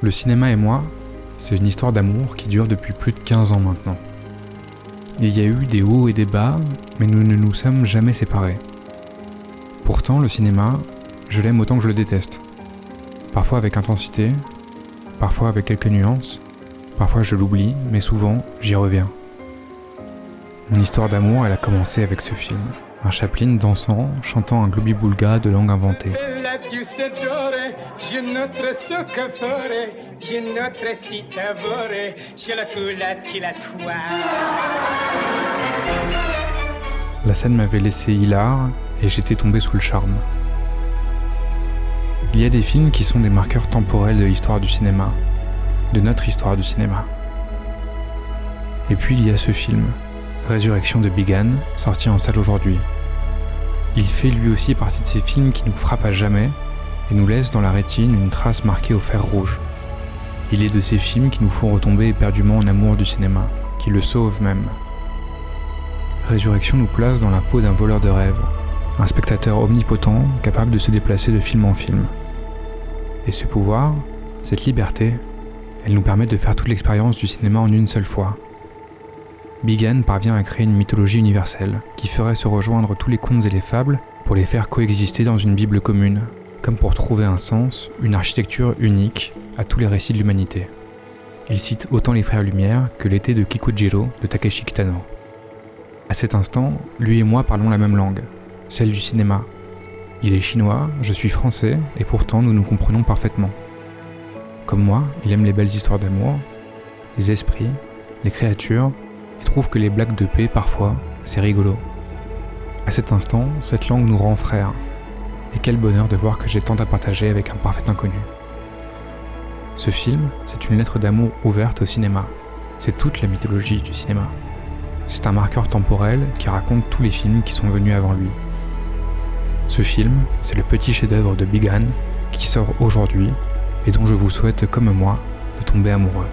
Le cinéma et moi, c'est une histoire d'amour qui dure depuis plus de 15 ans maintenant. Il y a eu des hauts et des bas, mais nous ne nous sommes jamais séparés. Pourtant, le cinéma, je l'aime autant que je le déteste. Parfois avec intensité, parfois avec quelques nuances, parfois je l'oublie, mais souvent, j'y reviens. Mon histoire d'amour, elle a commencé avec ce film. Un Chaplin dansant, chantant un globi-boulga de langue inventée. La scène m'avait laissé hilar et j'étais tombé sous le charme. Il y a des films qui sont des marqueurs temporels de l'histoire du cinéma, de notre histoire du cinéma. Et puis il y a ce film, Résurrection de Big Anne, sorti en salle aujourd'hui. Il fait lui aussi partie de ces films qui nous frappent à jamais et nous laissent dans la rétine une trace marquée au fer rouge. Il est de ces films qui nous font retomber éperdument en amour du cinéma, qui le sauvent même. Résurrection nous place dans la peau d'un voleur de rêve, un spectateur omnipotent capable de se déplacer de film en film. Et ce pouvoir, cette liberté, elle nous permet de faire toute l'expérience du cinéma en une seule fois. Big Anne parvient à créer une mythologie universelle qui ferait se rejoindre tous les contes et les fables pour les faire coexister dans une Bible commune, comme pour trouver un sens, une architecture unique à tous les récits de l'humanité. Il cite autant les Frères Lumière que l'été de Kikujiro de Takeshi Kitano. À cet instant, lui et moi parlons la même langue, celle du cinéma. Il est chinois, je suis français, et pourtant nous nous comprenons parfaitement. Comme moi, il aime les belles histoires d'amour, les esprits, les créatures, et trouve que les blagues de paix, parfois, c'est rigolo. À cet instant, cette langue nous rend frères. Et quel bonheur de voir que j'ai tant à partager avec un parfait inconnu. Ce film, c'est une lettre d'amour ouverte au cinéma. C'est toute la mythologie du cinéma. C'est un marqueur temporel qui raconte tous les films qui sont venus avant lui. Ce film, c'est le petit chef-d'œuvre de Big Anne qui sort aujourd'hui et dont je vous souhaite, comme moi, de tomber amoureux.